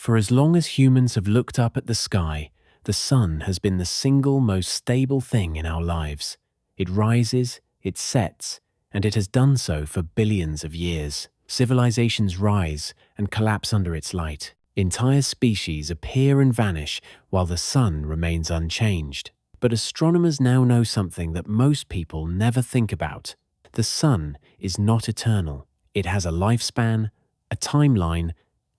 For as long as humans have looked up at the sky, the sun has been the single most stable thing in our lives. It rises, it sets, and it has done so for billions of years. Civilizations rise and collapse under its light. Entire species appear and vanish while the sun remains unchanged. But astronomers now know something that most people never think about. The sun is not eternal. It has a lifespan, a timeline,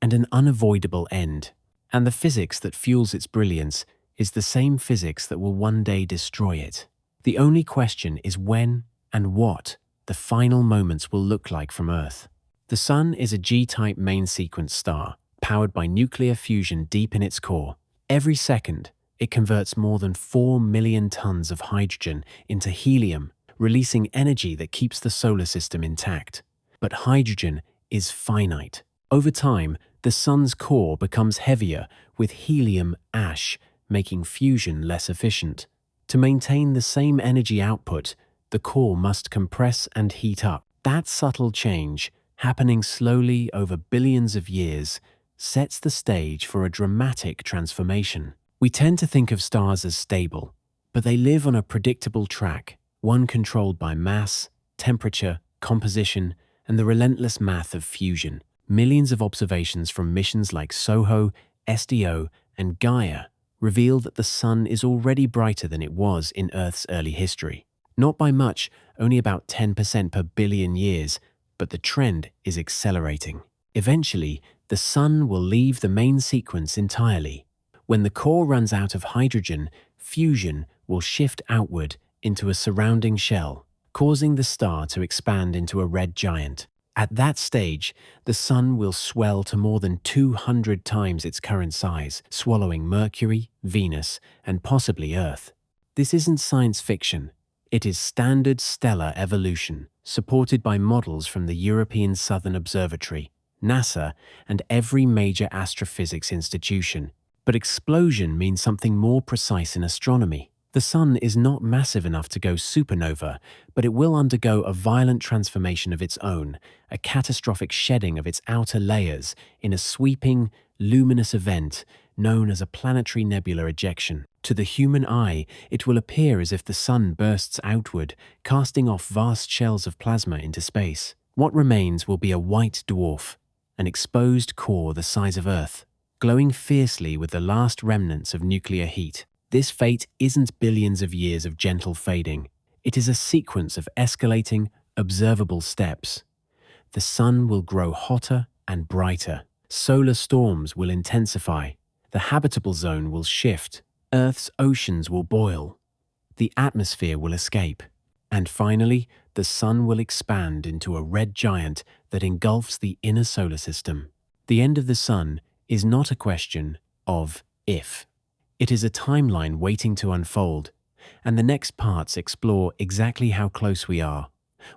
and an unavoidable end. And the physics that fuels its brilliance is the same physics that will one day destroy it. The only question is when and what the final moments will look like from Earth. The sun is a G-type main sequence star, powered by nuclear fusion deep in its core. Every second, it converts more than 4 million tons of hydrogen into helium, releasing energy that keeps the solar system intact. But hydrogen is finite. Over time, the sun's core becomes heavier with helium ash, making fusion less efficient. To maintain the same energy output, the core must compress and heat up. That subtle change, happening slowly over billions of years, sets the stage for a dramatic transformation. We tend to think of stars as stable, but they live on a predictable track, one controlled by mass, temperature, composition, and the relentless math of fusion. Millions of observations from missions like SOHO, SDO, and Gaia reveal that the sun is already brighter than it was in Earth's early history. Not by much, only about 10% per billion years, but the trend is accelerating. Eventually, the sun will leave the main sequence entirely. When the core runs out of hydrogen, fusion will shift outward into a surrounding shell, causing the star to expand into a red giant. At that stage, the sun will swell to more than 200 times its current size, swallowing Mercury, Venus, and possibly Earth. This isn't science fiction. It is standard stellar evolution, supported by models from the European Southern Observatory, NASA, and every major astrophysics institution. But explosion means something more precise in astronomy. The sun is not massive enough to go supernova, but it will undergo a violent transformation of its own, a catastrophic shedding of its outer layers in a sweeping, luminous event known as a planetary nebula ejection. To the human eye, it will appear as if the sun bursts outward, casting off vast shells of plasma into space. What remains will be a white dwarf, an exposed core the size of Earth, glowing fiercely with the last remnants of nuclear heat. This fate isn't billions of years of gentle fading. It is a sequence of escalating, observable steps. The sun will grow hotter and brighter. Solar storms will intensify. The habitable zone will shift. Earth's oceans will boil. The atmosphere will escape. And finally, the sun will expand into a red giant that engulfs the inner solar system. The end of the sun is not a question of if. It is a timeline waiting to unfold, and the next parts explore exactly how close we are,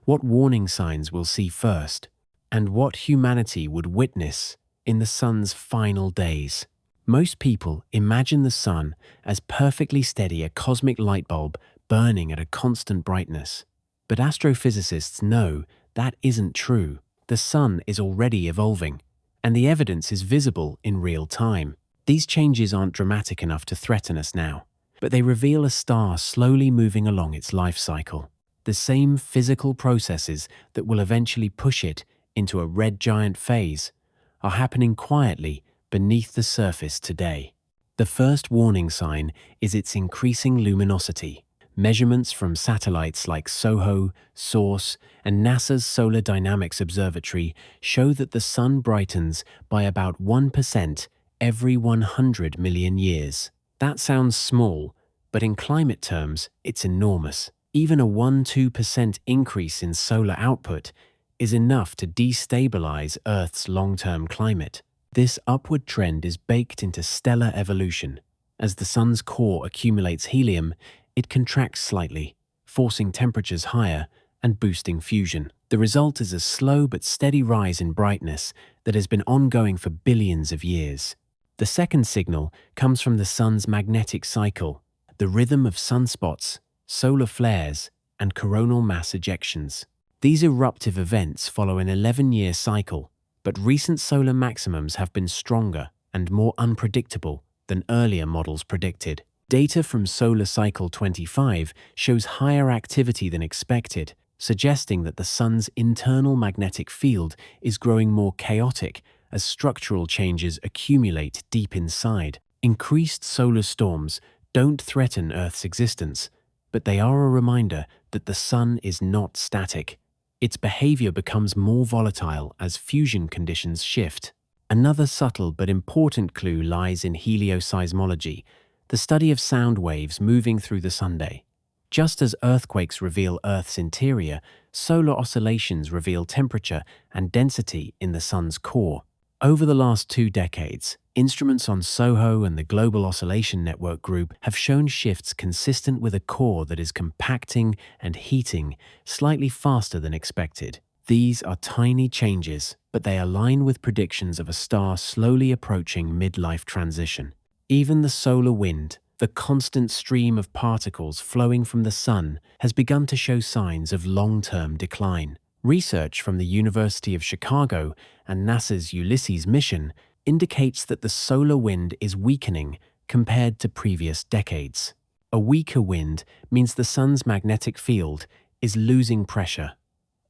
what warning signs we'll see first, and what humanity would witness in the sun's final days. Most people imagine the sun as perfectly steady, a cosmic light bulb burning at a constant brightness. But astrophysicists know that isn't true. The sun is already evolving, and the evidence is visible in real time. These changes aren't dramatic enough to threaten us now, but they reveal a star slowly moving along its life cycle. The same physical processes that will eventually push it into a red giant phase are happening quietly beneath the surface today. The first warning sign is its increasing luminosity. Measurements from satellites like SOHO, SOURCE, and NASA's Solar Dynamics Observatory show that the sun brightens by about 1% every 100 million years. That sounds small, but in climate terms, it's enormous. Even a 1–2% increase in solar output is enough to destabilize Earth's long-term climate. This upward trend is baked into stellar evolution. As the sun's core accumulates helium, it contracts slightly, forcing temperatures higher and boosting fusion. The result is a slow but steady rise in brightness that has been ongoing for billions of years. The second signal comes from the sun's magnetic cycle, the rhythm of sunspots, solar flares, and coronal mass ejections. These eruptive events follow an 11-year cycle, but recent solar maximums have been stronger and more unpredictable than earlier models predicted. Data from Solar Cycle 25 shows higher activity than expected, suggesting that the Sun's internal magnetic field is growing more chaotic as structural changes accumulate deep inside. Increased solar storms don't threaten Earth's existence, but they are a reminder that the Sun is not static. Its behavior becomes more volatile as fusion conditions shift. Another subtle but important clue lies in helioseismology, the study of sound waves moving through the sunday. Just as earthquakes reveal Earth's interior, solar oscillations reveal temperature and density in the Sun's core. Over the last 2 decades, instruments on SOHO and the Global Oscillation Network Group have shown shifts consistent with a core that is compacting and heating slightly faster than expected. These are tiny changes, but they align with predictions of a star slowly approaching midlife transition. Even the solar wind, the constant stream of particles flowing from the Sun, has begun to show signs of long-term decline. Research from the University of Chicago and NASA's Ulysses mission indicates that the solar wind is weakening compared to previous decades. A weaker wind means the Sun's magnetic field is losing pressure,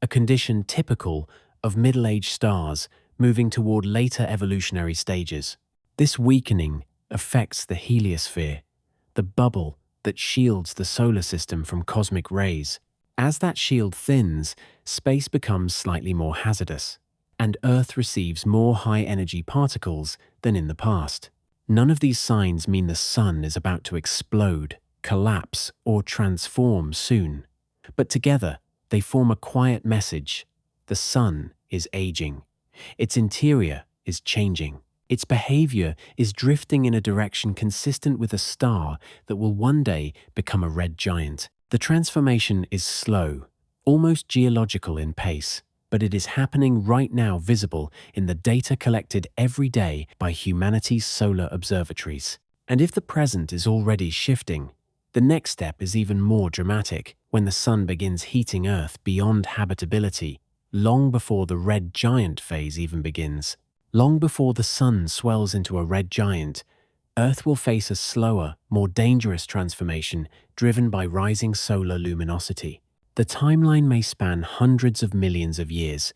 a condition typical of middle-aged stars moving toward later evolutionary stages. This weakening affects the heliosphere, the bubble that shields the solar system from cosmic rays. As that shield thins, space becomes slightly more hazardous, and Earth receives more high-energy particles than in the past. None of these signs mean the Sun is about to explode, collapse, or transform soon. But together, they form a quiet message. The Sun is aging. Its interior is changing. Its behavior is drifting in a direction consistent with a star that will one day become a red giant. The transformation is slow, almost geological in pace, but it is happening right now, visible in the data collected every day by humanity's solar observatories. And if the present is already shifting, the next step is even more dramatic when the Sun begins heating Earth beyond habitability, long before the red giant phase even begins. Long before the Sun swells into a red giant, Earth will face a slower, more dangerous transformation driven by rising solar luminosity. The timeline may span hundreds of millions of years,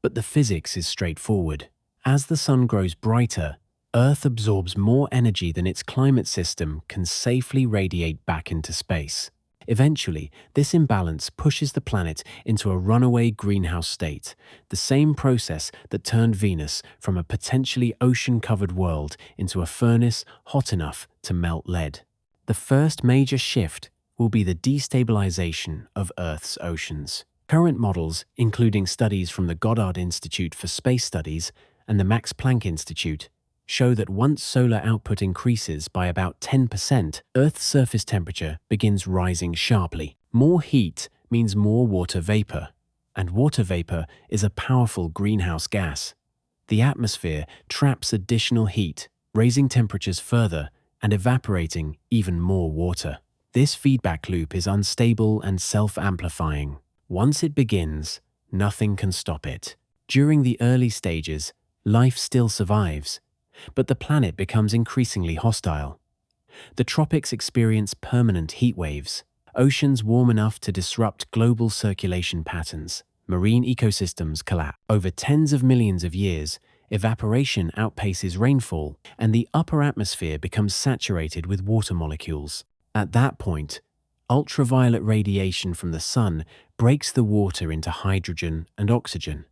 but the physics is straightforward. As the Sun grows brighter, Earth absorbs more energy than its climate system can safely radiate back into space. Eventually, this imbalance pushes the planet into a runaway greenhouse state, the same process that turned Venus from a potentially ocean-covered world into a furnace hot enough to melt lead. The first major shift will be the destabilization of Earth's oceans. Current models, including studies from the Goddard Institute for Space Studies and the Max Planck Institute, show that once solar output increases by about 10%, Earth's surface temperature begins rising sharply. More heat means more water vapor, and water vapor is a powerful greenhouse gas. The atmosphere traps additional heat, raising temperatures further and evaporating even more water. This feedback loop is unstable and self-amplifying. Once it begins, nothing can stop it. During the early stages, life still survives, but the planet becomes increasingly hostile. The tropics experience permanent heat waves, oceans warm enough to disrupt global circulation patterns, marine ecosystems collapse. Over tens of millions of years, evaporation outpaces rainfall, and the upper atmosphere becomes saturated with water molecules. At that point, ultraviolet radiation from the Sun breaks the water into hydrogen and oxygen.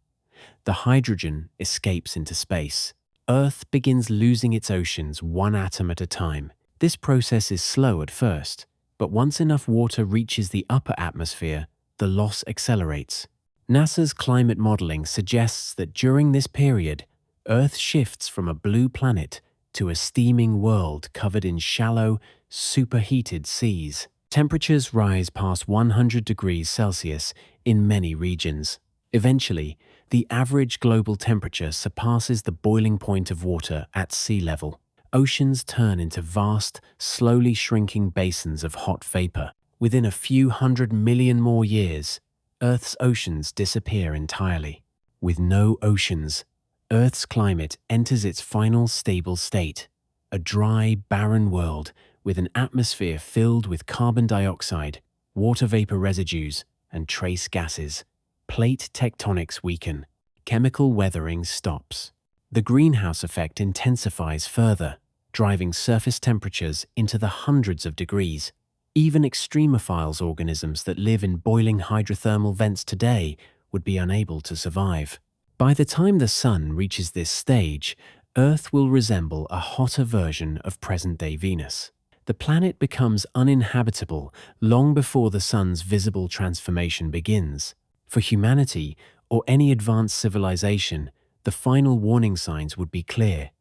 The hydrogen escapes into space. Earth begins losing its oceans one atom at a time. This process is slow at first, but once enough water reaches the upper atmosphere, the loss accelerates. NASA's climate modeling suggests that during this period, Earth shifts from a blue planet to a steaming world covered in shallow, superheated seas. Temperatures rise past 100 degrees Celsius in many regions. Eventually, the average global temperature surpasses the boiling point of water at sea level. Oceans turn into vast, slowly shrinking basins of hot vapor. Within a few 100 million more years, Earth's oceans disappear entirely. With no oceans, Earth's climate enters its final stable state, a dry, barren world with an atmosphere filled with carbon dioxide, water vapor residues, and trace gases. Plate tectonics weaken. Chemical weathering stops. The greenhouse effect intensifies further, driving surface temperatures into the hundreds of degrees. Even extremophile organisms that live in boiling hydrothermal vents today would be unable to survive. By the time the Sun reaches this stage, Earth will resemble a hotter version of present-day Venus. The planet becomes uninhabitable long before the Sun's visible transformation begins. For humanity, or any advanced civilization, the final warning signs would be clear: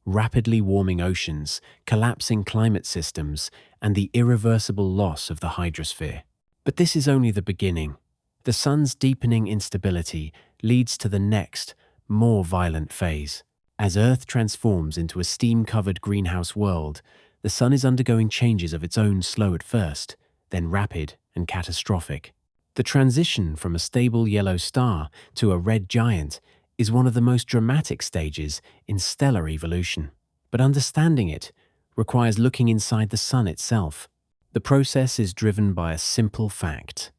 rapidly warming oceans, collapsing climate systems, and the irreversible loss of the hydrosphere. But this is only the beginning. The Sun's deepening instability leads to the next, more violent phase. As Earth transforms into a steam-covered greenhouse world, the Sun is undergoing changes of its own, slow at first, then rapid and catastrophic. The transition from a stable yellow star to a red giant is one of the most dramatic stages in stellar evolution. But understanding it requires looking inside the Sun itself. The process is driven by a simple fact.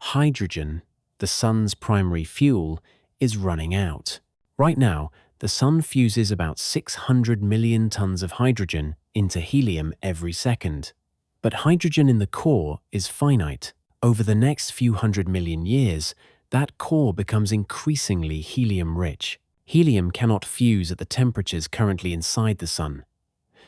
Hydrogen, the Sun's primary fuel, is running out. Right now, the Sun fuses about 600 million tons of hydrogen into helium every second. But hydrogen in the core is finite. Over the next few 100 million years, that core becomes increasingly helium-rich. Helium cannot fuse at the temperatures currently inside the Sun,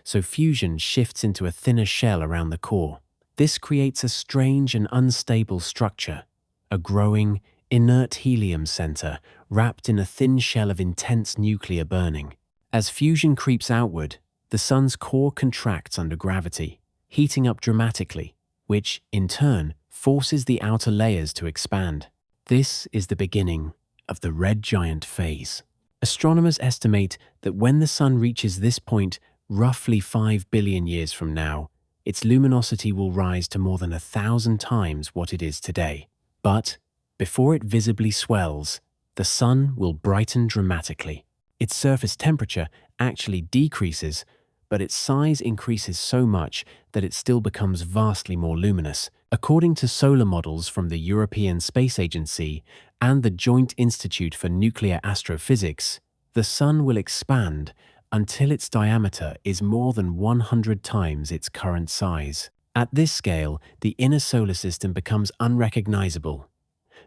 so fusion shifts into a thinner shell around the core. This creates a strange and unstable structure, a growing, inert helium center wrapped in a thin shell of intense nuclear burning. As fusion creeps outward, the Sun's core contracts under gravity, heating up dramatically, which, in turn, forces the outer layers to expand. This is the beginning of the red giant phase. Astronomers estimate that when the Sun reaches this point, roughly 5 billion years from now, its luminosity will rise to more than 1,000 times what it is today. But before it visibly swells, the Sun will brighten dramatically. Its surface temperature actually decreases, but its size increases so much that it still becomes vastly more luminous. According to solar models from the European Space Agency and the Joint Institute for Nuclear Astrophysics, the Sun will expand until its diameter is more than 100 times its current size. At this scale, the inner solar system becomes unrecognizable.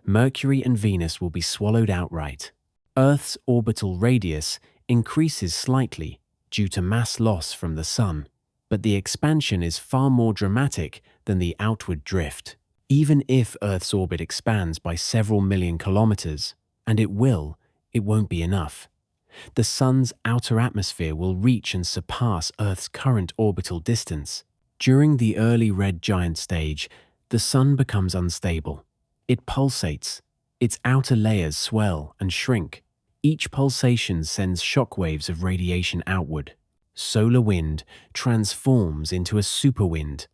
Mercury and Venus will be swallowed outright. Earth's orbital radius increases slightly due to mass loss from the Sun, but the expansion is far more dramatic than the outward drift. Even if Earth's orbit expands by several million kilometers, and it won't be enough. The Sun's outer atmosphere will reach and surpass Earth's current orbital distance. During the early red giant stage, the Sun becomes unstable. It pulsates. Its outer layers swell and shrink. Each pulsation sends shockwaves of radiation outward. Solar wind transforms into a superwind,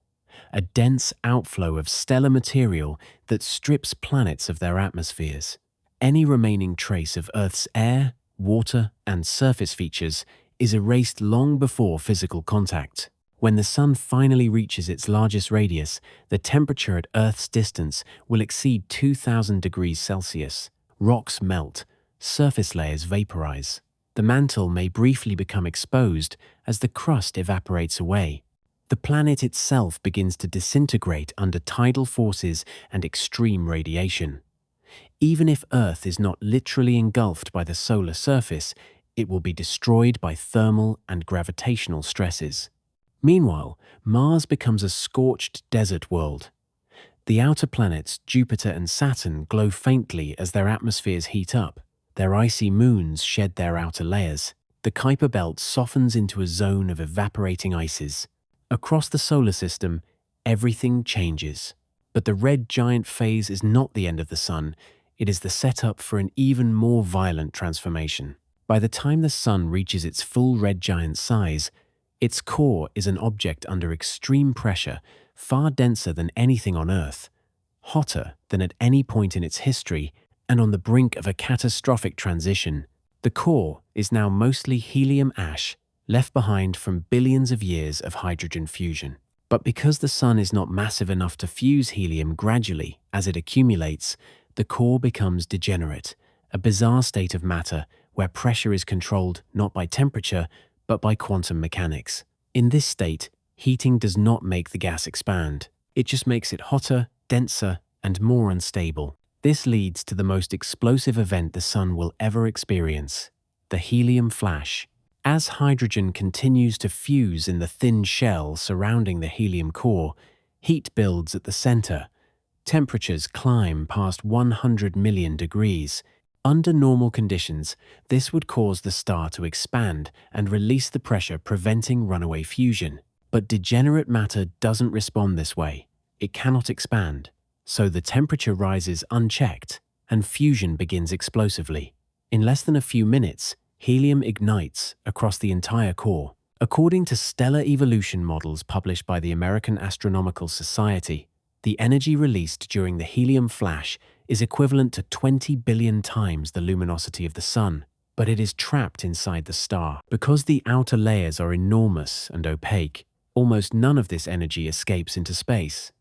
a dense outflow of stellar material that strips planets of their atmospheres. Any remaining trace of Earth's air, water, and surface features is erased long before physical contact. When the Sun finally reaches its largest radius, the temperature at Earth's distance will exceed 2,000 degrees Celsius. Rocks melt, surface layers vaporize. The mantle may briefly become exposed as the crust evaporates away. The planet itself begins to disintegrate under tidal forces and extreme radiation. Even if Earth is not literally engulfed by the solar surface, it will be destroyed by thermal and gravitational stresses. Meanwhile, Mars becomes a scorched desert world. The outer planets, Jupiter and Saturn, glow faintly as their atmospheres heat up. Their icy moons shed their outer layers. The Kuiper Belt softens into a zone of evaporating ices. Across the solar system, everything changes. But the red giant phase is not the end of the Sun. It is the setup for an even more violent transformation. By the time the Sun reaches its full red giant size, its core is an object under extreme pressure, far denser than anything on Earth, hotter than at any point in its history, and on the brink of a catastrophic transition. The core is now mostly helium ash left behind from billions of years of hydrogen fusion. But because the Sun is not massive enough to fuse helium gradually as it accumulates, the core becomes degenerate, a bizarre state of matter where pressure is controlled not by temperature, but by quantum mechanics. In this state, heating does not make the gas expand. It just makes it hotter, denser, and more unstable. This leads to the most explosive event the Sun will ever experience, the helium flash. As hydrogen continues to fuse in the thin shell surrounding the helium core, heat builds at the center. Temperatures climb past 100 million degrees. Under normal conditions, this would cause the star to expand and release the pressure, preventing runaway fusion. But degenerate matter doesn't respond this way. It cannot expand. So the temperature rises unchecked, and fusion begins explosively. In less than a few minutes, helium ignites across the entire core. According to stellar evolution models published by the American Astronomical Society, the energy released during the helium flash is equivalent to 20 billion times the luminosity of the Sun, but it is trapped inside the star. Because the outer layers are enormous and opaque, almost none of this energy escapes into space.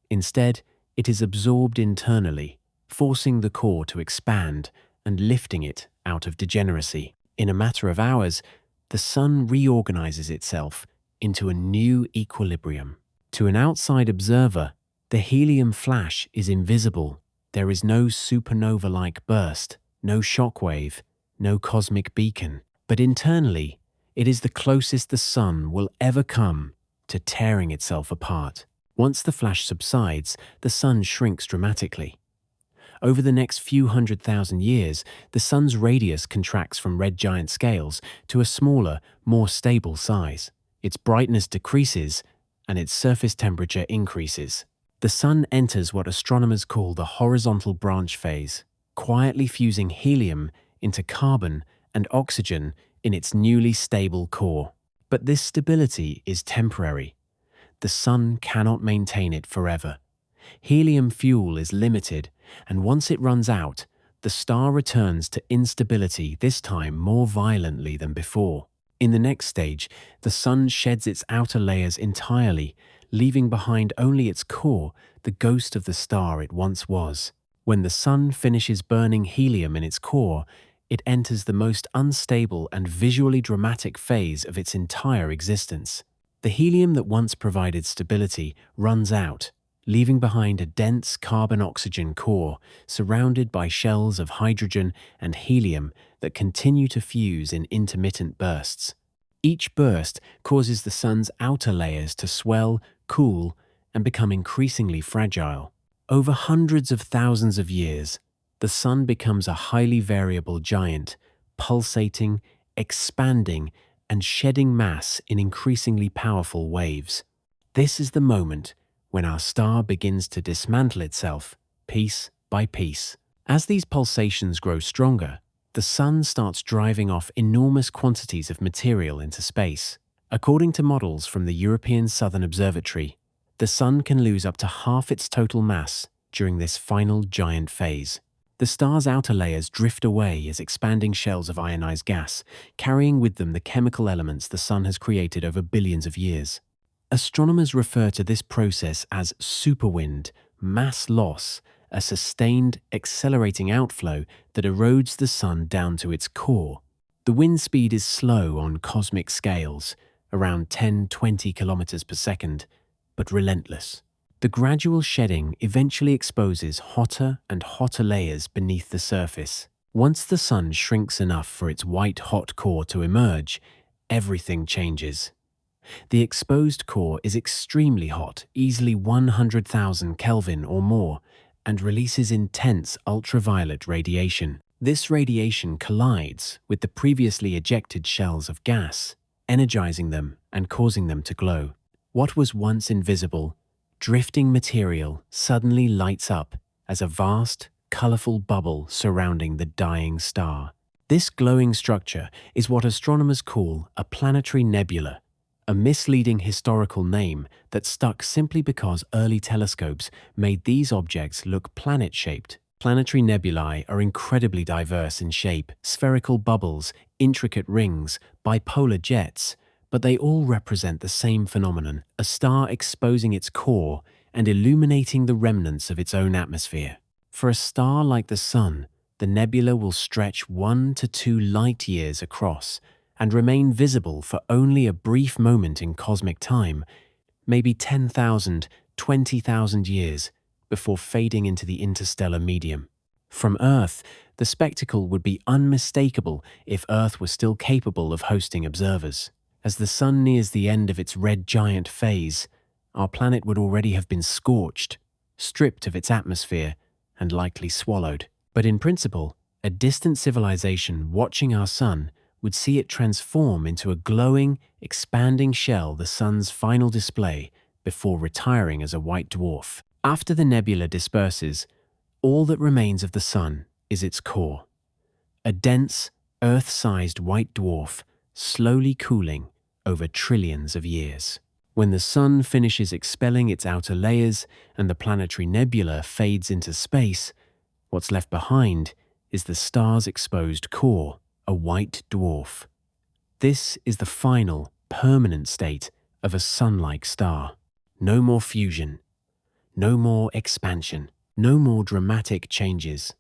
Instead, it is absorbed internally, forcing the core to expand and lifting it out of degeneracy. In a matter of hours, the Sun reorganizes itself into a new equilibrium. To an outside observer, the helium flash is invisible. There is no supernova-like burst, no shockwave, no cosmic beacon. But internally, it is the closest the Sun will ever come to tearing itself apart. Once the flash subsides, the Sun shrinks dramatically. Over the next few 100,000 years, the Sun's radius contracts from red giant scales to a smaller, more stable size. Its brightness decreases, and its surface temperature increases. The Sun enters what astronomers call the horizontal branch phase, quietly fusing helium into carbon and oxygen in its newly stable core. But this stability is temporary. The Sun cannot maintain it forever. Helium fuel is limited, and once it runs out, the star returns to instability, this time more violently than before. In the next stage, the Sun sheds its outer layers entirely, leaving behind only its core, the ghost of the star it once was. When the Sun finishes burning helium in its core, it enters the most unstable and visually dramatic phase of its entire existence. The helium that once provided stability runs out, leaving behind a dense carbon-oxygen core surrounded by shells of hydrogen and helium that continue to fuse in intermittent bursts. Each burst causes the Sun's outer layers to swell, cool, and become increasingly fragile. Over hundreds of thousands of years, the Sun becomes a highly variable giant, pulsating, expanding, and shedding mass in increasingly powerful waves. This is the moment when our star begins to dismantle itself, piece by piece. As these pulsations grow stronger, the Sun starts driving off enormous quantities of material into space. According to models from the European Southern Observatory, the Sun can lose up to half its total mass during this final giant phase. The star's outer layers drift away as expanding shells of ionized gas, carrying with them the chemical elements the Sun has created over billions of years. Astronomers refer to this process as superwind, mass loss, a sustained, accelerating outflow that erodes the Sun down to its core. The wind speed is slow on cosmic scales, around 10-20 kilometers per second, but relentless. The gradual shedding eventually exposes hotter and hotter layers beneath the surface. Once the Sun shrinks enough for its white-hot core to emerge, everything changes. The exposed core is extremely hot, easily 100,000 Kelvin or more, and releases intense ultraviolet radiation. This radiation collides with the previously ejected shells of gas, energizing them and causing them to glow. What was once invisible, drifting material suddenly lights up as a vast, colorful bubble surrounding the dying star. This glowing structure is what astronomers call a planetary nebula, a misleading historical name that stuck simply because early telescopes made these objects look planet-shaped. Planetary nebulae are incredibly diverse in shape: spherical bubbles, intricate rings, bipolar jets, but they all represent the same phenomenon: a star exposing its core and illuminating the remnants of its own atmosphere. For a star like the Sun, the nebula will stretch 1 to 2 light years across and remain visible for only a brief moment in cosmic time, maybe 10,000, 20,000 years, before fading into the interstellar medium. From Earth, the spectacle would be unmistakable if Earth were still capable of hosting observers. As the Sun nears the end of its red giant phase, our planet would already have been scorched, stripped of its atmosphere, and likely swallowed. But in principle, a distant civilization watching our Sun would see it transform into a glowing, expanding shell, the Sun's final display, before retiring as a white dwarf. After the nebula disperses, all that remains of the Sun is its core, a dense, Earth-sized white dwarf slowly cooling over trillions of years. When the Sun finishes expelling its outer layers and the planetary nebula fades into space, what's left behind is the star's exposed core, a white dwarf. This is the final, permanent state of a Sun-like star. No more fusion, no more expansion, no more dramatic changes.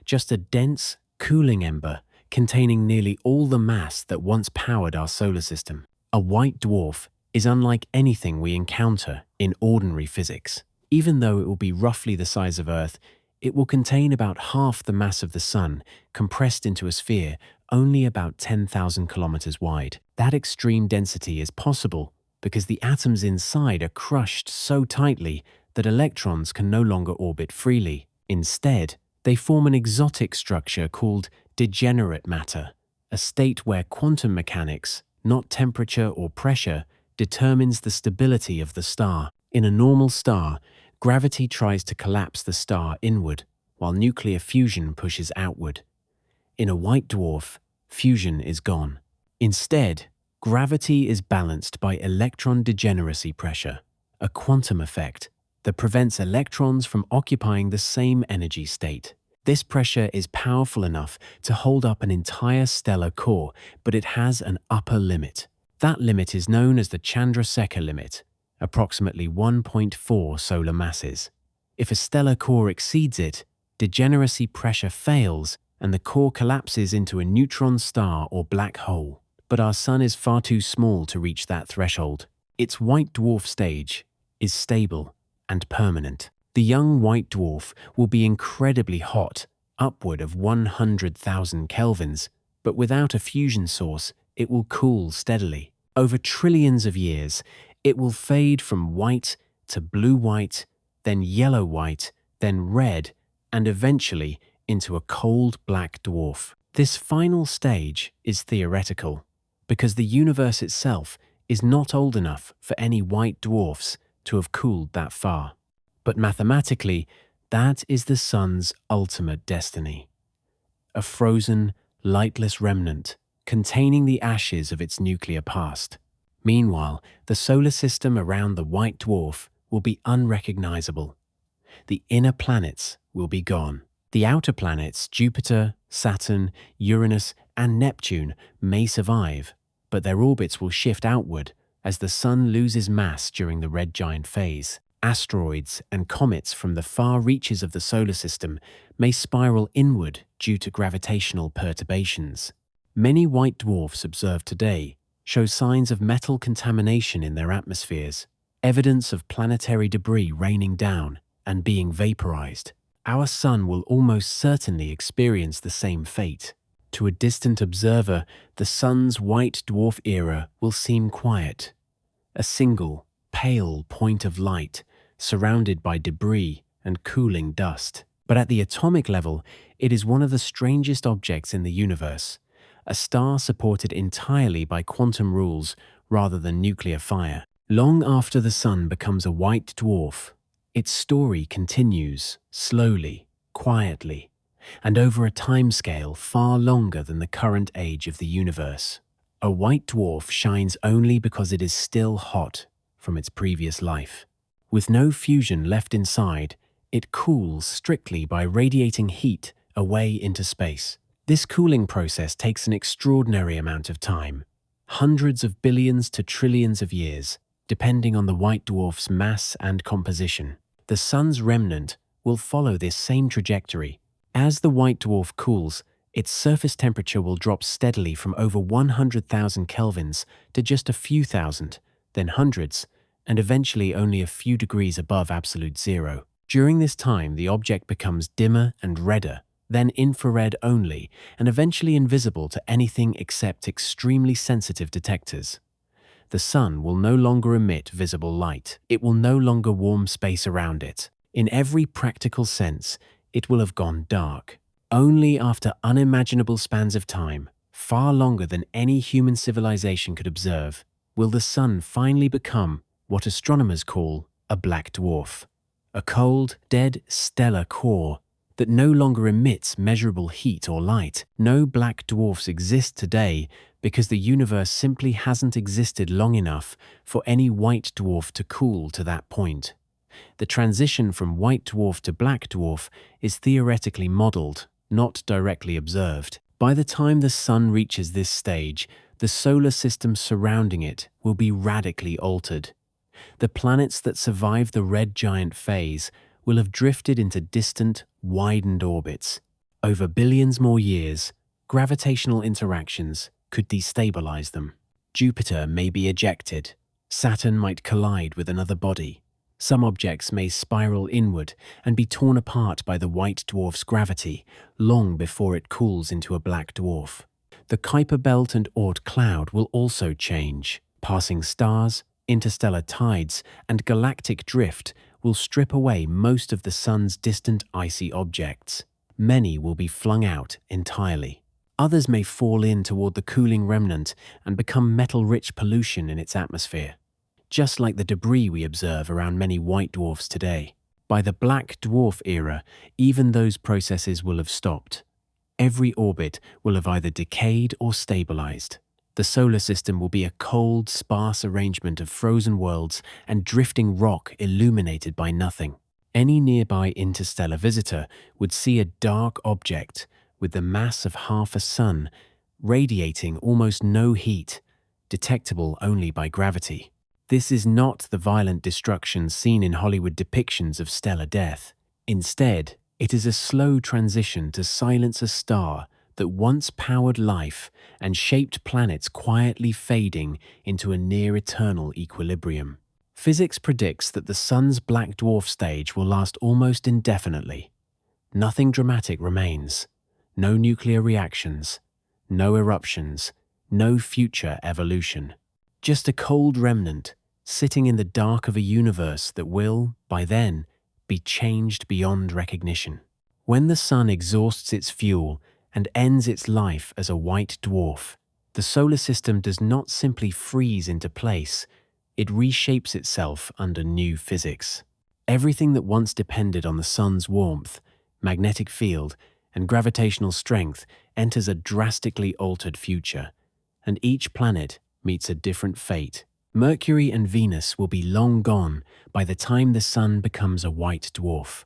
Just a dense, cooling ember containing nearly all the mass that once powered our solar system. A white dwarf is unlike anything we encounter in ordinary physics. Even though it will be roughly the size of Earth, it will contain about half the mass of the Sun, compressed into a sphere only about 10,000 kilometers wide. That extreme density is possible because the atoms inside are crushed so tightly that electrons can no longer orbit freely. Instead, they form an exotic structure called degenerate matter, a state where quantum mechanics, not temperature or pressure, determines the stability of the star. In a normal star, gravity tries to collapse the star inward, while nuclear fusion pushes outward. In a white dwarf, fusion is gone. Instead, gravity is balanced by electron degeneracy pressure, a quantum effect that prevents electrons from occupying the same energy state. This pressure is powerful enough to hold up an entire stellar core, but it has an upper limit. That limit is known as the Chandrasekhar limit, approximately 1.4 solar masses. If a stellar core exceeds it, degeneracy pressure fails and the core collapses into a neutron star or black hole. But our Sun is far too small to reach that threshold. Its white dwarf stage is stable and permanent. The young white dwarf will be incredibly hot, upward of 100,000 kelvins, but without a fusion source, it will cool steadily. Over trillions of years, it will fade from white to blue-white, then yellow-white, then red, and eventually into a cold black dwarf. This final stage is theoretical, because the universe itself is not old enough for any white dwarfs to have cooled that far. But mathematically, that is the Sun's ultimate destiny. A frozen, lightless remnant containing the ashes of its nuclear past. Meanwhile, the solar system around the white dwarf will be unrecognizable. The inner planets will be gone. The outer planets, Jupiter, Saturn, Uranus, and Neptune, may survive, but their orbits will shift outward as the Sun loses mass during the red giant phase. Asteroids and comets from the far reaches of the solar system may spiral inward due to gravitational perturbations. Many white dwarfs observed today show signs of metal contamination in their atmospheres, evidence of planetary debris raining down and being vaporized. Our Sun will almost certainly experience the same fate. To a distant observer, the Sun's white dwarf era will seem quiet. A single, pale point of light, surrounded by debris and cooling dust. But at the atomic level, it is one of the strangest objects in the universe, a star supported entirely by quantum rules rather than nuclear fire. Long after the Sun becomes a white dwarf, its story continues, slowly, quietly, and over a timescale far longer than the current age of the universe. A white dwarf shines only because it is still hot from its previous life. With no fusion left inside, It cools strictly by radiating heat away into space. This cooling process takes an extraordinary amount of time, hundreds of billions to trillions of years, depending on the white dwarf's mass and composition. The Sun's remnant will follow this same trajectory. As the white dwarf cools, its surface temperature will drop steadily from over 100,000 kelvins to just a few thousand, then hundreds, and eventually only a few degrees above absolute zero. During this time, the object becomes dimmer and redder, then infrared only, and eventually invisible to anything except extremely sensitive detectors. The Sun will no longer emit visible light. It will no longer warm space around it. In every practical sense, it will have gone dark. Only after unimaginable spans of time, far longer than any human civilization could observe, will the Sun finally become what astronomers call a black dwarf. A cold, dead stellar core that no longer emits measurable heat or light. No black dwarfs exist today because the universe simply hasn't existed long enough for any white dwarf to cool to that point. The transition from white dwarf to black dwarf is theoretically modeled, not directly observed. By the time the Sun reaches this stage, the solar system surrounding it will be radically altered. The planets that survive the red giant phase will have drifted into distant, widened orbits. Over billions more years, gravitational interactions could destabilize them. Jupiter may be ejected. Saturn might collide with another body. Some objects may spiral inward and be torn apart by the white dwarf's gravity long before it cools into a black dwarf. The Kuiper belt and Oort cloud will also change. Passing stars, interstellar tides, and galactic drift will strip away most of the Sun's distant icy objects. Many will be flung out entirely. Others may fall in toward the cooling remnant and become metal-rich pollution in its atmosphere, just like the debris we observe around many white dwarfs today. By the black dwarf era, even those processes will have stopped. Every orbit will have either decayed or stabilized. The solar system will be a cold, sparse arrangement of frozen worlds and drifting rock illuminated by nothing. Any nearby interstellar visitor would see a dark object with the mass of half a sun, radiating almost no heat, detectable only by gravity. This is not the violent destruction seen in Hollywood depictions of stellar death. Instead, it is a slow transition to silence a star that once powered life and shaped planets quietly fading into a near-eternal equilibrium. Physics predicts that the Sun's black dwarf stage will last almost indefinitely. Nothing dramatic remains. No nuclear reactions, no eruptions, no future evolution. Just a cold remnant, sitting in the dark of a universe that will, by then, be changed beyond recognition. When the Sun exhausts its fuel and ends its life as a white dwarf, the solar system does not simply freeze into place, it reshapes itself under new physics. Everything that once depended on the Sun's warmth, magnetic field, and gravitational strength enters a drastically altered future, and each planet meets a different fate. Mercury and Venus will be long gone by the time the Sun becomes a white dwarf.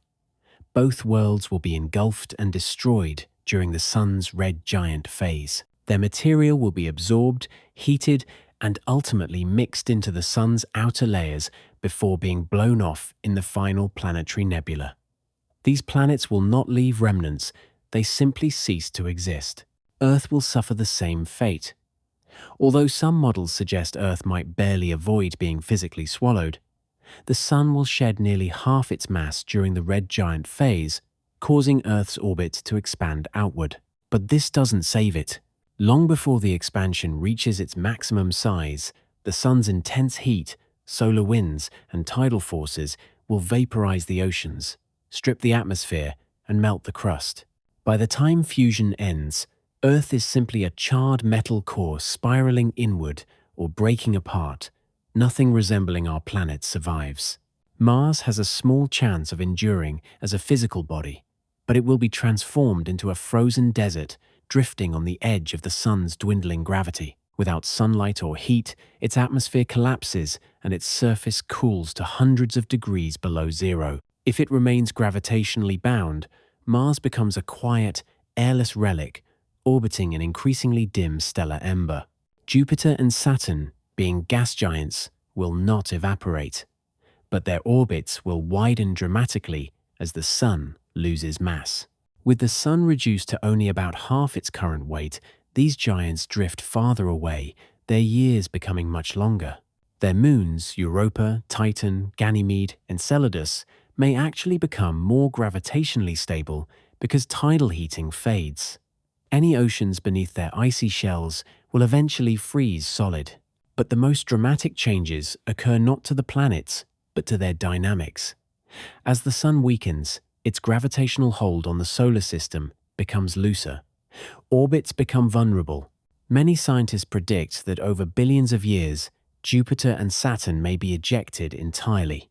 Both worlds will be engulfed and destroyed during the Sun's red giant phase. Their material will be absorbed, heated, and ultimately mixed into the Sun's outer layers before being blown off in the final planetary nebula. These planets will not leave remnants, they simply cease to exist. Earth will suffer the same fate. Although some models suggest Earth might barely avoid being physically swallowed, the Sun will shed nearly half its mass during the red giant phase, causing Earth's orbit to expand outward. But this doesn't save it. Long before the expansion reaches its maximum size, the Sun's intense heat, solar winds, and tidal forces will vaporize the oceans, strip the atmosphere, and melt the crust. By the time fusion ends, Earth is simply a charred metal core spiraling inward or breaking apart. Nothing resembling our planet survives. Mars has a small chance of enduring as a physical body, but it will be transformed into a frozen desert, drifting on the edge of the Sun's dwindling gravity. Without sunlight or heat, its atmosphere collapses and its surface cools to hundreds of degrees below zero. If it remains gravitationally bound, Mars becomes a quiet, airless relic, orbiting an increasingly dim stellar ember. Jupiter and Saturn, being gas giants, will not evaporate, but their orbits will widen dramatically as the Sun loses mass. With the Sun reduced to only about half its current weight, these giants drift farther away, their years becoming much longer. Their moons, Europa, Titan, Ganymede, Enceladus, may actually become more gravitationally stable because tidal heating fades. Any oceans beneath their icy shells will eventually freeze solid. But the most dramatic changes occur not to the planets, but to their dynamics. As the Sun weakens, its gravitational hold on the solar system becomes looser. Orbits become vulnerable. Many scientists predict that over billions of years, Jupiter and Saturn may be ejected entirely.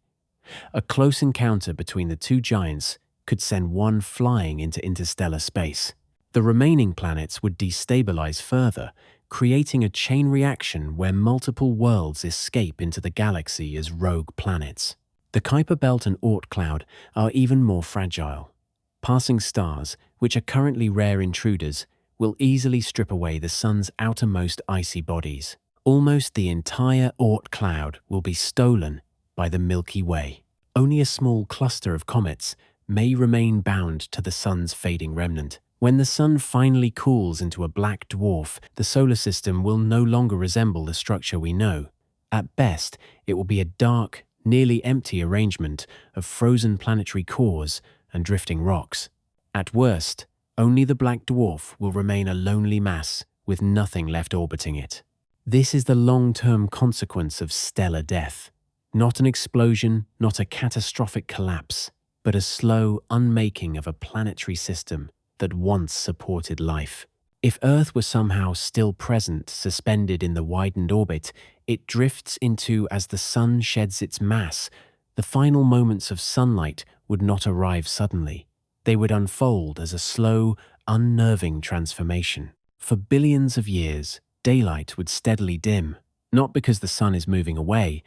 A close encounter between the two giants could send one flying into interstellar space. The remaining planets would destabilize further, creating a chain reaction where multiple worlds escape into the galaxy as rogue planets. The Kuiper Belt and Oort cloud are even more fragile. Passing stars, which are currently rare intruders, will easily strip away the Sun's outermost icy bodies. Almost the entire Oort cloud will be stolen by the Milky Way. Only a small cluster of comets may remain bound to the Sun's fading remnant. When the Sun finally cools into a black dwarf, the solar system will no longer resemble the structure we know. At best, it will be a dark, nearly empty arrangement of frozen planetary cores and drifting rocks. At worst, only the black dwarf will remain a lonely mass with nothing left orbiting it. This is the long-term consequence of stellar death. Not an explosion, not a catastrophic collapse, but a slow unmaking of a planetary system that once supported life. If Earth were somehow still present, suspended in the widened orbit, it drifts into as the Sun sheds its mass. The final moments of sunlight would not arrive suddenly. They would unfold as a slow, unnerving transformation. For billions of years, daylight would steadily dim, not because the Sun is moving away,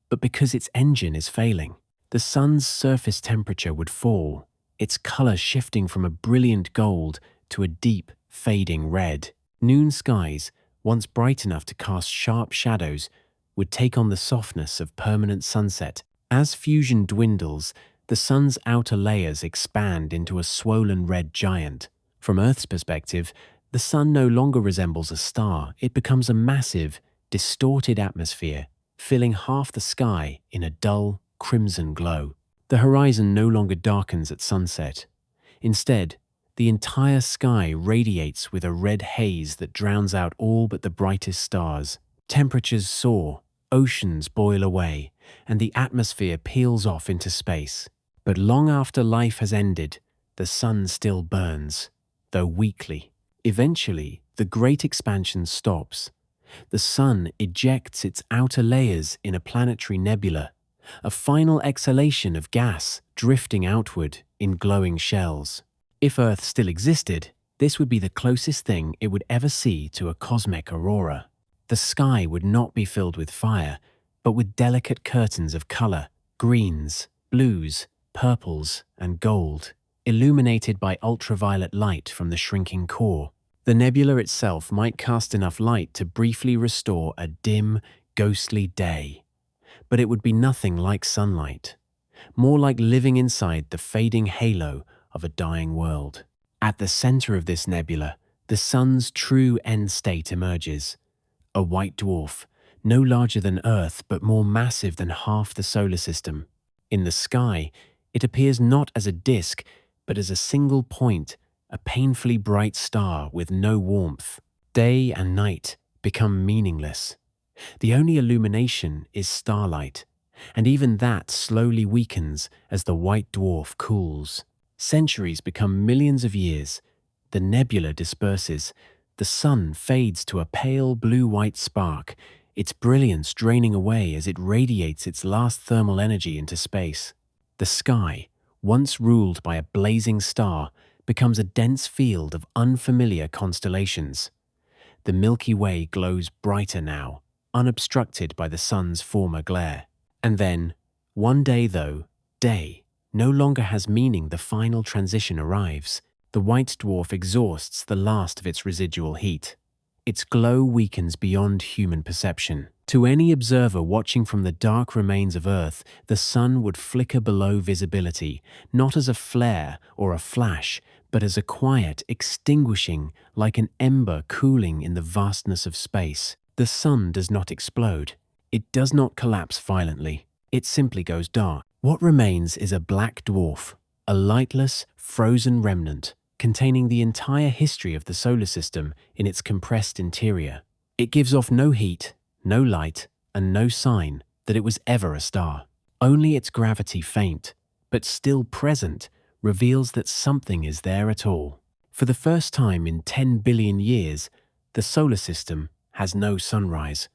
but because its engine is failing. The Sun's surface temperature would fall, its color shifting from a brilliant gold to a deep, fading red. Noon skies, once bright enough to cast sharp shadows, would take on the softness of permanent sunset. As fusion dwindles, the Sun's outer layers expand into a swollen red giant. From Earth's perspective, the Sun no longer resembles a star. It becomes a massive, distorted atmosphere, filling half the sky in a dull, crimson glow. The horizon no longer darkens at sunset. Instead, the entire sky radiates with a red haze that drowns out all but the brightest stars. Temperatures soar, oceans boil away, and the atmosphere peels off into space. But long after life has ended, the Sun still burns, though weakly. Eventually, the great expansion stops. The Sun ejects its outer layers in a planetary nebula, a final exhalation of gas drifting outward in glowing shells. If Earth still existed, this would be the closest thing it would ever see to a cosmic aurora. The sky would not be filled with fire, but with delicate curtains of color, greens, blues, purples, and gold, illuminated by ultraviolet light from the shrinking core. The nebula itself might cast enough light to briefly restore a dim, ghostly day, but it would be nothing like sunlight, more like living inside the fading halo of a dying world. At the center of this nebula, the Sun's true end state emerges, a white dwarf, no larger than Earth but more massive than half the solar system. In the sky, it appears not as a disk, but as a single point, a painfully bright star with no warmth. Day and night become meaningless. The only illumination is starlight, and even that slowly weakens as the white dwarf cools. Centuries become millions of years. The nebula disperses. The Sun fades to a pale blue-white spark, its brilliance draining away as it radiates its last thermal energy into space. The sky, once ruled by a blazing star, becomes a dense field of unfamiliar constellations. The Milky Way glows brighter now, unobstructed by the Sun's former glare. And then, one day though, day, no longer has meaning. The final transition arrives. The white dwarf exhausts the last of its residual heat. Its glow weakens beyond human perception. To any observer watching from the dark remains of Earth, the sun would flicker below visibility, not as a flare or a flash, but as a quiet extinguishing, like an ember cooling in the vastness of space. The sun does not explode. It does not collapse violently. It simply goes dark. What remains is a black dwarf, a lightless, frozen remnant, containing the entire history of the solar system in its compressed interior. It gives off no heat, no light, and no sign that it was ever a star. Only its gravity, faint, but still present, reveals that something is there at all. For the first time in 10 billion years, the solar system has no sunrise.